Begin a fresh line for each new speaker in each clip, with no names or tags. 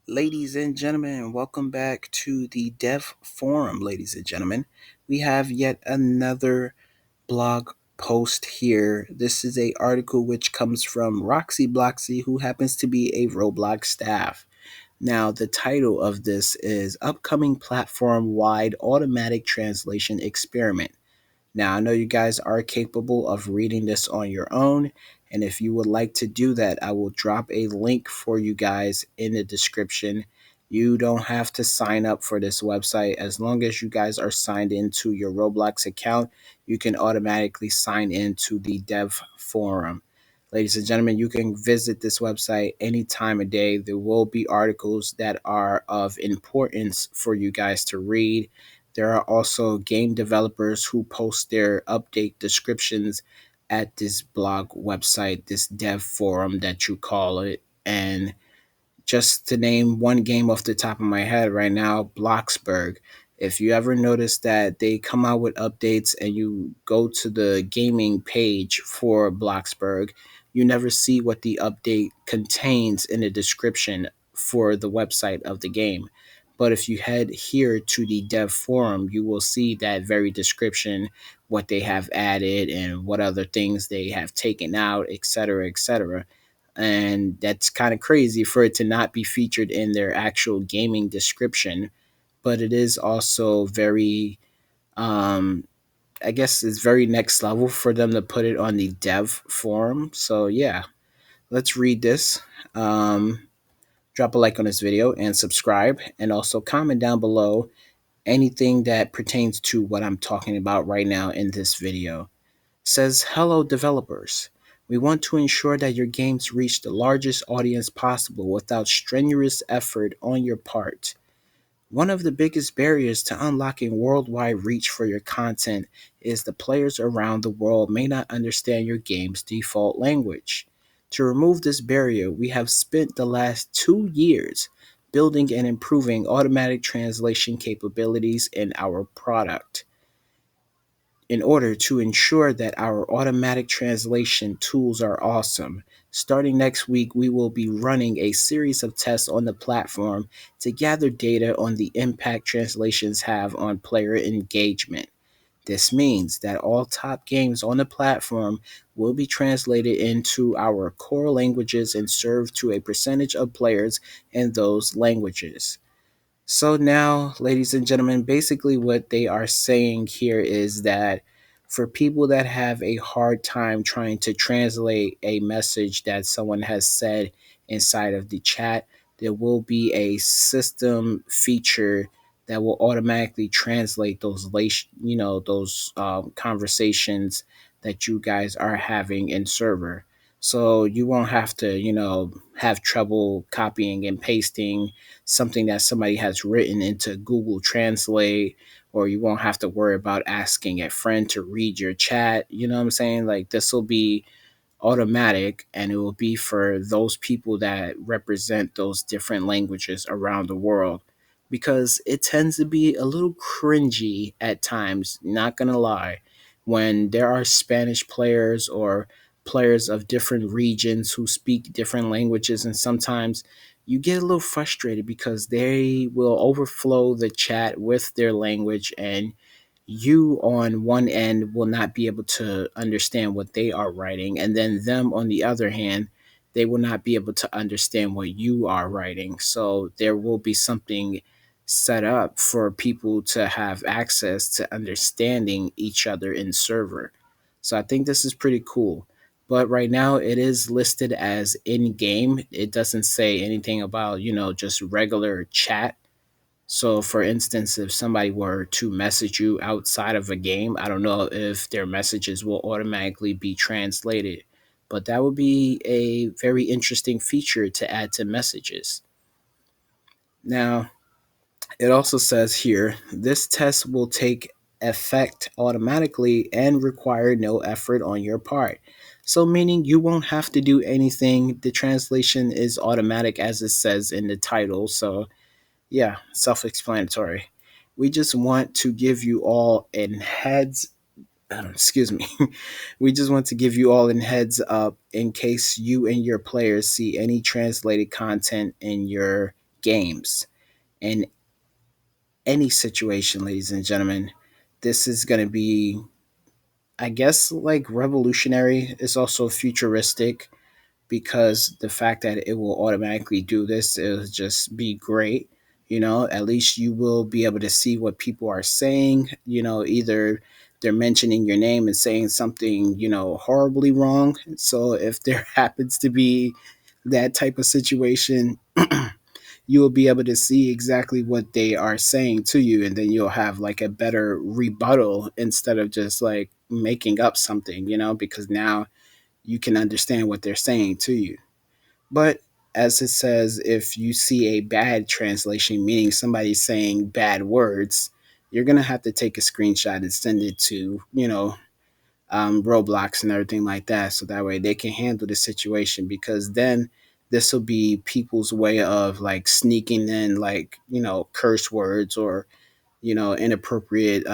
Ladies and gentlemen, welcome back to the Dev Forum, ladies and gentlemen. We have yet another blog post here. This is a article which comes from Roxy Bloxy, who happens to be a Roblox staff. Now, the title of this is Upcoming Platform-Wide Automatic Translation Experiment. Now, I know you guys are capable of reading this on your own, and if you would like to do that, I will drop a link for you guys in the description. You don't have to sign up for this website. As long as you guys are signed into your Roblox account, you can automatically sign into the dev forum. Ladies and gentlemen, you can visit this website any time of day. There will be articles that are of importance for you guys to read. There are also game developers who post their update descriptions at this blog website, this dev forum that you call it. And just to name one game off the top of my head right now, Bloxburg. If you ever notice that they come out with updates and you go to the gaming page for Bloxburg, you never see what the update contains in the description for the website of the game. But if you head here to the dev forum, you will see that very description, what they have added and what other things they have taken out, etc., etc. And that's kind of crazy for it to not be featured in their actual gaming description, but it is also very um I guess it's very next level for them to put it on the dev forum. So yeah, let's read this. Drop a like on this video and subscribe, and also comment down below anything that pertains to what I'm talking about right now in this video. Says, hello developers. We want to ensure that your games reach the largest audience possible without strenuous effort on your part. One of the biggest barriers to unlocking worldwide reach for your content is the players around the world may not understand your game's default language. To remove this barrier, we have spent the last 2 years building and improving automatic translation capabilities in our product in order to ensure that our automatic translation tools are awesome. Starting next week, we will be running a series of tests on the platform to gather data on the impact translations have on player engagement. This means that all top games on the platform will be translated into our core languages and served to a percentage of players in those languages. So now, ladies and gentlemen, basically what they are saying here is that for people that have a hard time trying to translate a message that someone has said inside of the chat, there will be a system feature that will automatically translate those conversations that you guys are having in server. So you won't have to, have trouble copying and pasting something that somebody has written into Google Translate, or you won't have to worry about asking a friend to read your chat. You know what I'm saying? Like, this will be automatic, and it will be for those people that represent those different languages around the world, because it tends to be a little cringy at times, not gonna lie, when there are Spanish players or players of different regions who speak different languages, and sometimes you get a little frustrated because they will overflow the chat with their language, and you on one end will not be able to understand what they are writing, and then them on the other hand, they will not be able to understand what you are writing. So there will be something set up for people to have access to understanding each other in server. So I think this is pretty cool, but right now it is listed as in game. It doesn't say anything about, just regular chat. So, for instance, if somebody were to message you outside of a game, I don't know if their messages will automatically be translated, but that would be a very interesting feature to add to messages. Now, it also says here this test will take effect automatically and require no effort on your part. So, meaning you won't have to do anything. The translation is automatic as it says in the title. So, yeah, self explanatory. We just want to give you all in heads, excuse me. We just want to give you all in heads up in case you and your players see any translated content in your games in any situation, ladies and gentlemen. This is going to be, I guess, like revolutionary. It's also futuristic because the fact that it will automatically do this, it'll just be great. At least you will be able to see what people are saying. Either they're mentioning your name and saying something, horribly wrong. So if there happens to be that type of situation, you will be able to see exactly what they are saying to you, and then you'll have like a better rebuttal instead of just like making up something, because now you can understand what they're saying to you. But as it says, if you see a bad translation, meaning somebody saying bad words, you're going to have to take a screenshot and send it to, Roblox and everything like that. So that way they can handle the situation, because then this will be people's way of like sneaking in like, curse words or, inappropriate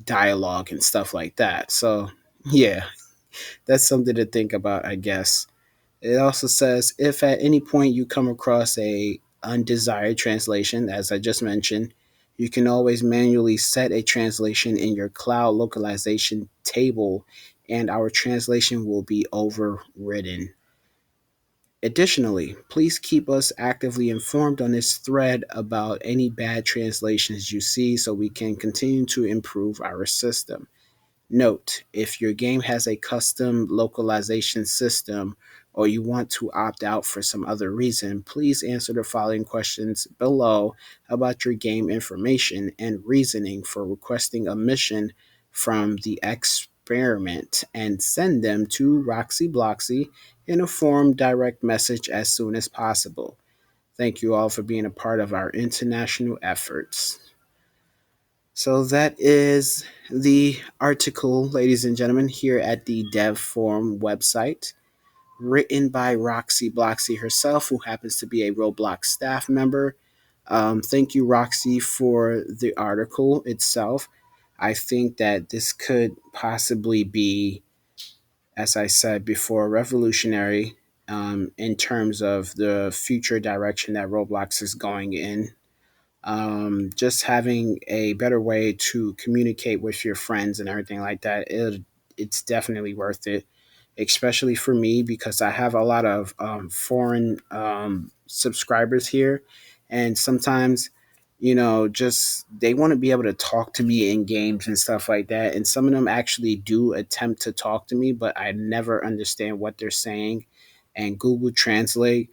dialogue and stuff like that. So, yeah, that's something to think about, I guess. It also says if at any point you come across a undesired translation, as I just mentioned, you can always manually set a translation in your cloud localization table and our translation will be overridden. Additionally, please keep us actively informed on this thread about any bad translations you see so we can continue to improve our system. Note, if your game has a custom localization system or you want to opt out for some other reason, please answer the following questions below about your game information and reasoning for requesting a mission from the experiment and send them to Roxy Bloxy in a form direct message as soon as possible. Thank you all for being a part of our international efforts. So that is the article, ladies and gentlemen, here at the Dev Forum website, written by Roxy Bloxy herself, who happens to be a Roblox staff member. Thank you, Roxy, for the article itself. I think that this could possibly be, as I said before, revolutionary in terms of the future direction that Roblox is going in. Just having a better way to communicate with your friends and everything like that, it's definitely worth it, especially for me because I have a lot of foreign subscribers here, and sometimes, just they want to be able to talk to me in games and stuff like that, and some of them actually do attempt to talk to me, but I never understand what they're saying, and Google Translate,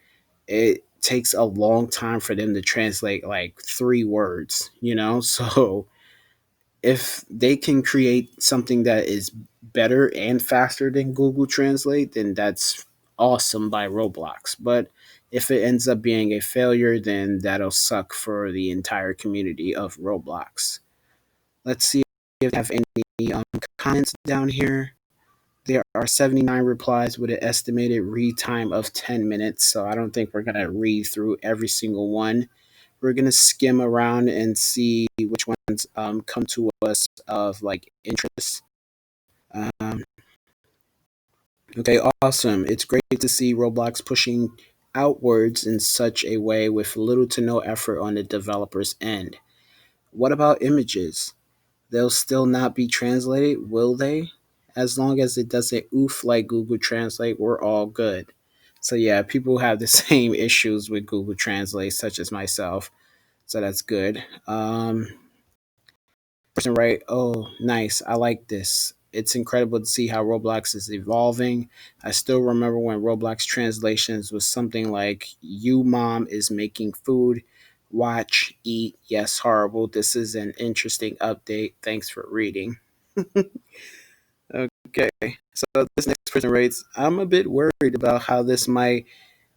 it takes a long time for them to translate like 3 words, so if they can create something that is better and faster than Google Translate, then that's awesome by Roblox. But if it ends up being a failure, then that'll suck for the entire community of Roblox. Let's see if we have any comments down here. There are 79 replies with an estimated read time of 10 minutes, so I don't think we're going to read through every single one. We're going to skim around and see which ones come to us of like interest. Um, okay, awesome. It's great to see Roblox pushing outwards in such a way with little to no effort on the developer's end. What about images? They'll still not be translated, will they? As long as it doesn't oof like Google Translate, we're all good. So yeah, people have the same issues with Google Translate, such as myself. So that's good. Person right, oh, nice. I like this. It's incredible to see how Roblox is evolving. I still remember when Roblox translations was something like, you mom is making food. Watch, eat, yes, horrible. This is an interesting update. Thanks for reading. Okay, so this next person writes, I'm a bit worried about how this might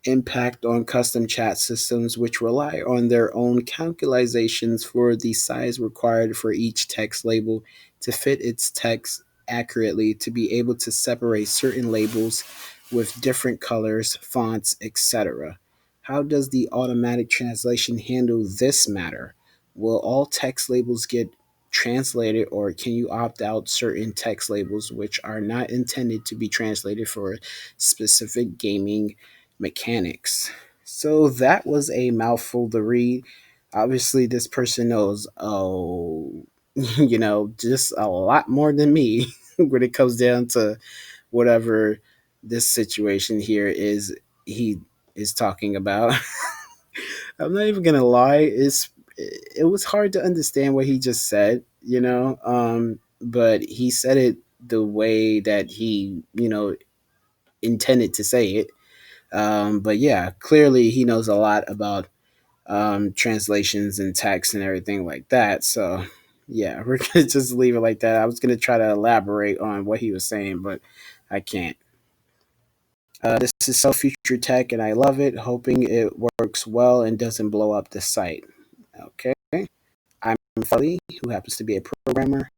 impact on custom chat systems, which rely on their own calculations for the size required for each text label to fit its text accurately, to be able to separate certain labels with different colors, fonts, etc. How does the automatic translation handle this matter? Will all text labels get translated, or can you opt out certain text labels which are not intended to be translated for specific gaming mechanics? So that was a mouthful to read. Obviously, this person knows, just a lot more than me when it comes down to whatever this situation here is he is talking about. I'm not even gonna lie, it was hard to understand what he just said, but he said it the way that he, intended to say it. But yeah, clearly he knows a lot about translations and text and everything like that. So yeah, we're gonna just leave it like that. I was gonna try to elaborate on what he was saying, but I can't. This is so future tech, and I love it. Hoping it works well and doesn't blow up the site. Okay, I'm Felly, who happens to be a programmer.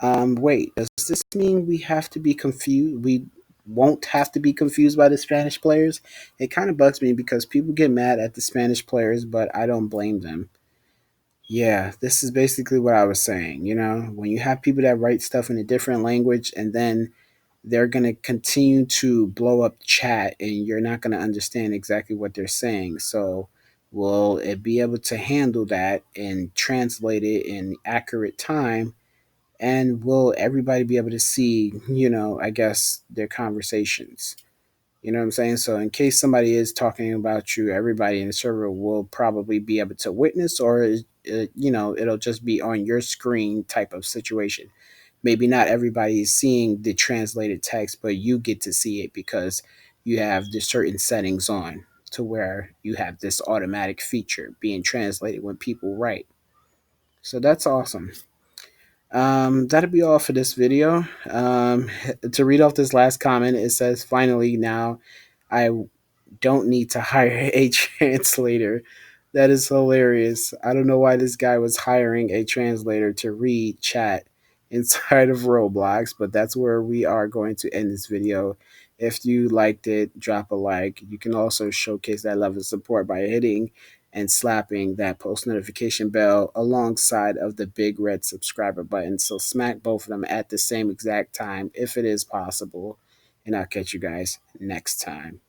Wait, does this mean we have to be confused? We won't have to be confused by the Spanish players? It kind of bugs me because people get mad at the Spanish players, but I don't blame them. Yeah, this is basically what I was saying. When you have people that write stuff in a different language and then they're going to continue to blow up chat and you're not going to understand exactly what they're saying. So, will it be able to handle that and translate it in accurate time? And will everybody be able to see, I guess, their conversations? You know what I'm saying? So, in case somebody is talking about you, everybody in the server will probably be able to witness, or, it'll just be on your screen type of situation. Maybe not everybody is seeing the translated text, but you get to see it because you have the certain settings on to where you have this automatic feature being translated when people write. So that's awesome. That'll be all for this video. To read off this last comment, it says, finally, now I don't need to hire a translator. That is hilarious. I don't know why this guy was hiring a translator to read chat inside of Roblox, but that's where we are going to end this video. If you liked it, drop a like. You can also showcase that level of support by hitting and slapping that post notification bell alongside of the big red subscriber button. So smack both of them at the same exact time if it is possible. And I'll catch you guys next time.